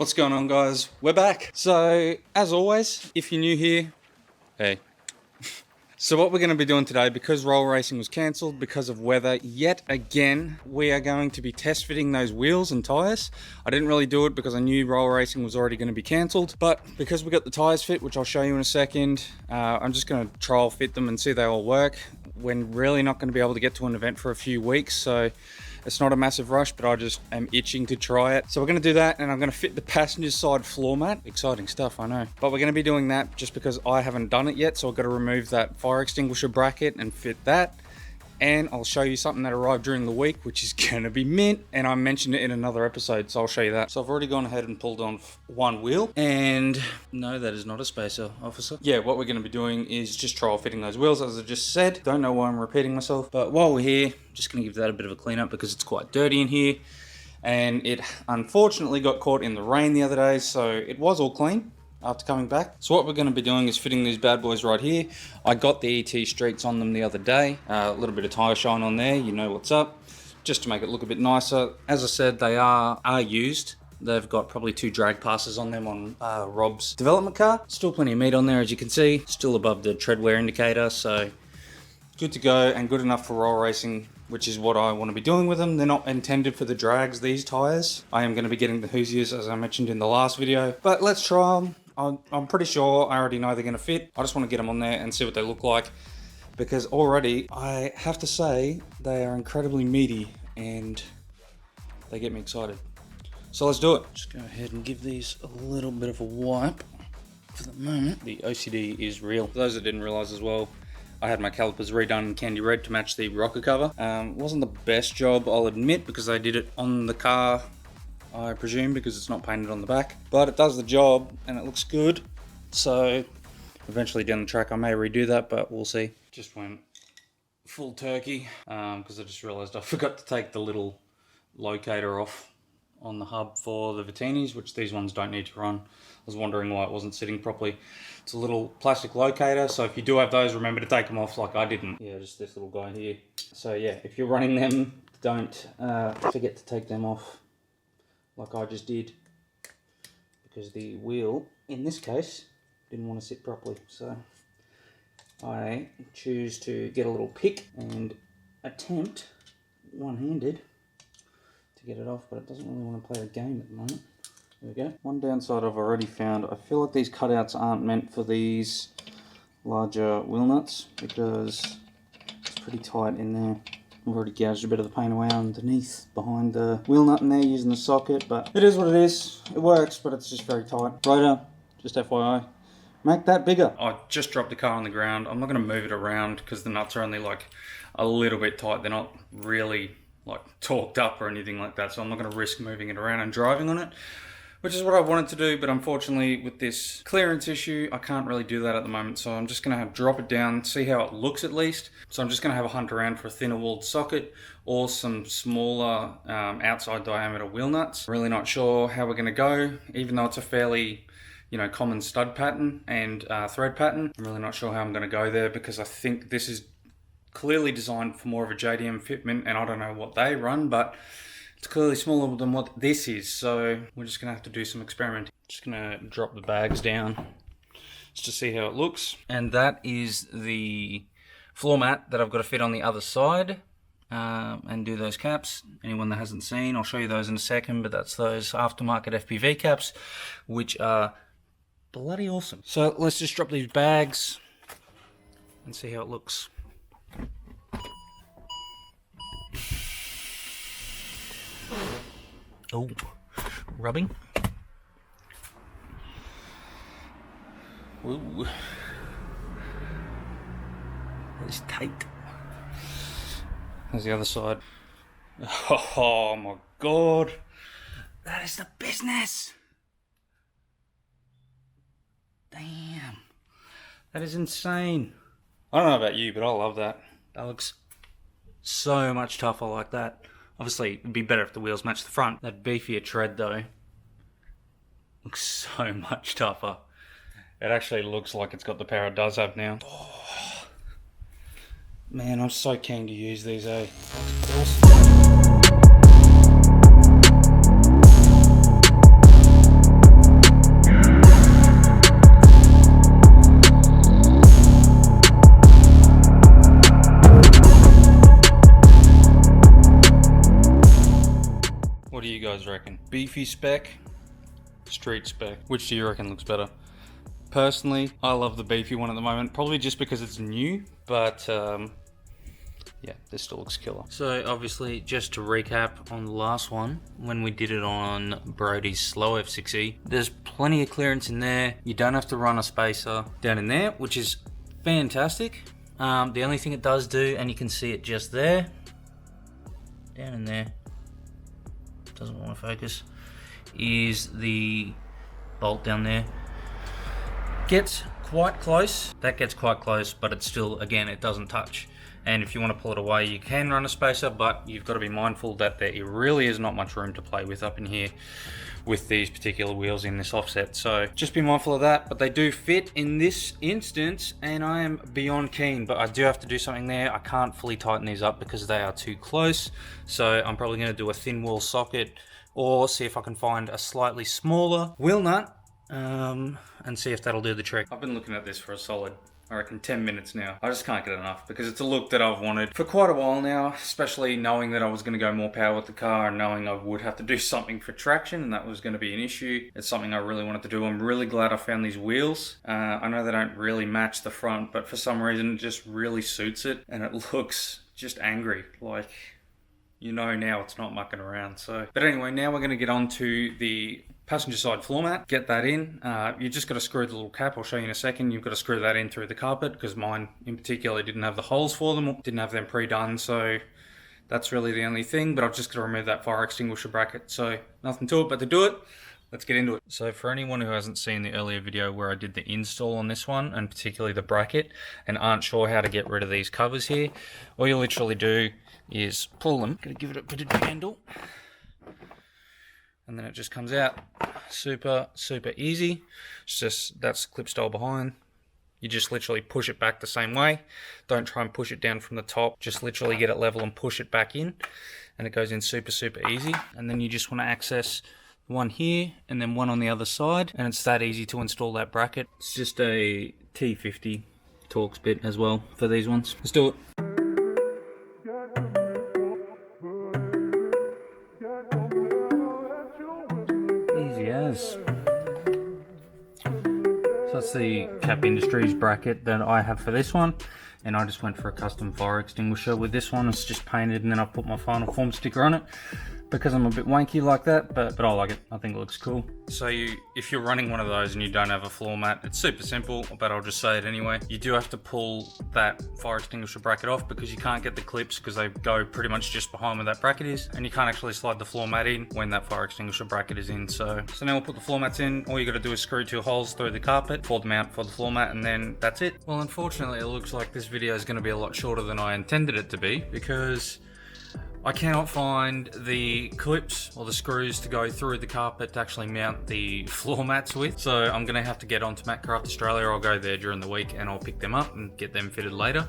What's going on, guys? We're back. So, as always, if you're new here, hey. So what we're going to be doing today, because roll racing was cancelled because of weather yet again, we are going to be test fitting those wheels and tyres. I didn't really do it because I knew roll racing was already going to be cancelled, but because we got the tyres fit, which I'll show you in a second, I'm just going to trial fit them and see they all work. We're really not going to be able to get to an event for a few weeks, so it's not a massive rush, but I just am itching to try it. So we're going to do that, and I'm going to fit the passenger side floor mat. Exciting stuff, I know. But we're going to be doing that just because I haven't done it yet, so I've got to remove that fire extinguisher bracket and fit that. And I'll show you something that arrived during the week, which is going to be mint, and I mentioned it in another episode, so I'll show you that. So I've already gone ahead and pulled on one wheel, and no, that is not a spacer, officer. Yeah, what we're going to be doing is just trial fitting those wheels, as I just said. Don't know why I'm repeating myself, but while we're here, just going to give that a bit of a clean up because it's quite dirty in here, and it unfortunately got caught in the rain the other day, so it was all clean after coming back. So what we're going to be doing is fitting these bad boys right here. I got the ET streaks on them the other day, a little bit of tyre shine on there, you know what's up, just to make it look a bit nicer. As I said, they are used. They've got probably 2 drag passes on them on Rob's development car. Still plenty of meat on there, as you can see, still above the tread wear indicator, so good to go and good enough for roll racing, which is what I want to be doing with them. They're not intended for the drags, these tyres. I am going to be getting the Hoosiers, as I mentioned in the last video, but let's try them. I'm pretty sure I already know they're going to fit. I just want to get them on there and see what they look like, because already I have to say they are incredibly meaty and they get me excited. So let's do it. Just go ahead and give these a little bit of a wipe for the moment. The OCD is real. For those that didn't realise as well, I had my calipers redone in candy red to match the rocker cover. Wasn't the best job, I'll admit, because I did it on the car, I presume, because it's not painted on the back, but it does the job and it looks good. So eventually down the track I may redo that, but we'll see. Just went full turkey because I just realized I forgot to take the little locator off on the hub for the Vitinis, which these ones don't need to run. I was wondering why it wasn't sitting properly. It's a little plastic locator, so if you do have those, remember to take them off like I didn't. Yeah, just this little guy here. So yeah, if you're running them, don't forget to take them off like I just did, because the wheel, in this case, didn't want to sit properly. So I choose to get a little pick and attempt one-handed to get it off, but it doesn't really want to play the game at the moment. There we go. One downside I've already found, I feel like these cutouts aren't meant for these larger wheel nuts because it's pretty tight in there. I've already gouged a bit of the paint away underneath behind the wheel nut in there using the socket, but it is what it is. It works, but it's just very tight. Righto, just FYI, make that bigger. I just dropped the car on the ground. I'm not going to move it around because the nuts are only like a little bit tight. They're not really like torqued up or anything like that, so I'm not going to risk moving it around and driving on it, which is what I wanted to do, but unfortunately with this clearance issue, I can't really do that at the moment, so I'm just going to drop it down, see how it looks at least. So I'm just going to have a hunt around for a thinner walled socket or some smaller outside diameter wheel nuts. Really not sure how we're going to go, even though it's a fairly, common stud pattern and thread pattern. I'm really not sure how I'm going to go there because I think this is clearly designed for more of a JDM fitment, and I don't know what they run, but it's clearly smaller than what this is, so we're just going to have to do some experimenting. Just going to drop the bags down just to see how it looks. And that is the floor mat that I've got to fit on the other side and do those caps. Anyone that hasn't seen, I'll show you those in a second, but that's those aftermarket FPV caps, which are bloody awesome. So let's just drop these bags and see how it looks. Oh, rubbing. Ooh. It's tight. There's the other side. Oh my god. That is the business. Damn. That is insane. I don't know about you, but I love that. That looks so much tougher like that. Obviously, it'd be better if the wheels match the front. That beefier tread, though, looks so much tougher. It actually looks like it's got the power it does have now. Oh, man, I'm so keen to use these, eh? That's awesome. guys reckon? Beefy spec, street spec. Which do you reckon looks better? Personally, I love the beefy one at the moment, probably just because it's new, but yeah, this still looks killer. So obviously, just to recap on the last one, when we did it on Brody's Slow F6E, there's plenty of clearance in there. You don't have to run a spacer down in there, which is fantastic. The only thing it does do, and you can see it just there, down in there, doesn't want to focus, is the bolt down there. Gets quite close, that gets quite close, but it's still, again, it doesn't touch. And if you want to pull it away, you can run a spacer, but you've got to be mindful that there really is not much room to play with up in here with these particular wheels in this offset. So just be mindful of that, but they do fit in this instance, and I am beyond keen, but I do have to do something there. I can't fully tighten these up because they are too close. So I'm probably going to do a thin wall socket, or see if I can find a slightly smaller wheel nut, and see if that'll do the trick. I've been looking at this for a solid, I reckon, 10 minutes now. I just can't get enough because it's a look that I've wanted for quite a while now, especially knowing that I was going to go more power with the car and knowing I would have to do something for traction, and that was going to be an issue. It's something I really wanted to do. I'm really glad I found these wheels. I know they don't really match the front, but for some reason it just really suits it, and it looks just angry. Like, you know now it's not mucking around. So, but anyway, now we're going to get on to the passenger side floor mat. Get that in. You just got to screw the little cap. I'll show you in a second. You've got to screw that in through the carpet, because mine in particular didn't have the holes for them, didn't have them pre-done. So that's really the only thing, but I've just got to remove that fire extinguisher bracket. So nothing to it but to do it. Let's get into it. So for anyone who hasn't seen the earlier video where I did the install on this one, and particularly the bracket, and aren't sure how to get rid of these covers here, all you literally do is pull them. Gonna give it a bit of handle, and then it just comes out. Super easy. It's just, that's clip style behind. You just literally push it back the same way. Don't try and push it down from the top. Just literally get it level and push it back in, and it goes in super easy. And then you just want to access one here and then one on the other side, and it's that easy to install that bracket. It's just a T50 Torx bit as well for these ones. Let's do it. Easy as. So that's the Cap Industries bracket that I have for this one, and I just went for a custom fire extinguisher with this one. It's just painted, and then I put my Final Form sticker on it, because I'm a bit wanky like that, but I like it. I think it looks cool. So if you're running one of those and you don't have a floor mat, it's super simple, but I'll just say it anyway. You do have to pull that fire extinguisher bracket off, because you can't get the clips, because they go pretty much just behind where that bracket is, and you can't actually slide the floor mat in when that fire extinguisher bracket is in. So now we'll put the floor mats in. All you gotta do is screw 2 holes through the carpet, fold them out for the floor mat, and then that's it. Well, unfortunately, it looks like this video is gonna be a lot shorter than I intended it to be, because I cannot find the clips or the screws to go through the carpet to actually mount the floor mats with. So I'm going to have to get onto Matcraft Australia. I'll go there during the week and I'll pick them up and get them fitted later.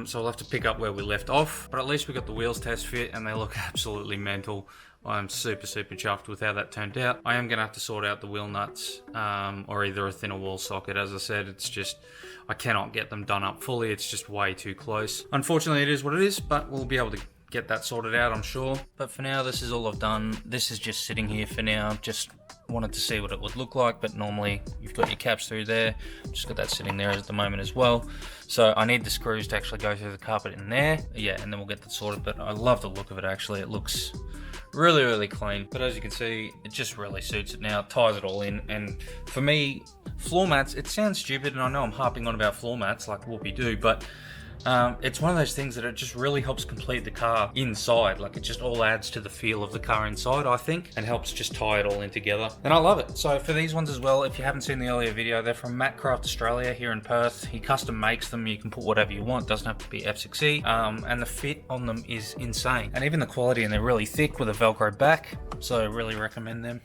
So I'll have to pick up where we left off. But at least we got the wheels test fit, and they look absolutely mental. I'm super chuffed with how that turned out. I am going to have to sort out the wheel nuts, or either a thinner wall socket. As I said, it's just, I cannot get them done up fully. It's just way too close. Unfortunately, it is what it is, but we'll be able to get that sorted out, I'm sure. But for now, this is all I've done. This is just sitting here for now. Just wanted to see what it would look like, but normally you've got your caps through there. Just got that sitting there at the moment as well. So I need the screws to actually go through the carpet in there. Yeah, and then we'll get that sorted, but I love the look of it actually. It looks really clean. But as you can see, it just really suits it now. It ties it all in, and for me, floor mats, it sounds stupid, and I know I'm harping on about floor mats like whoopie-doo, but it's one of those things that it just really helps complete the car inside. Like, it just all adds to the feel of the car inside, I think, and helps just tie it all in together, and I love it. So for these ones as well, if you haven't seen the earlier video, they're from Matcraft Australia here in Perth. He custom makes them. You can put whatever you want, doesn't have to be F6E, and the fit on them is insane, and even the quality, and they're really thick with a Velcro back, so I really recommend them.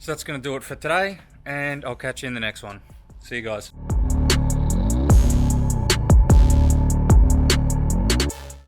So that's going to do it for today, and I'll catch you in the next one. See you guys.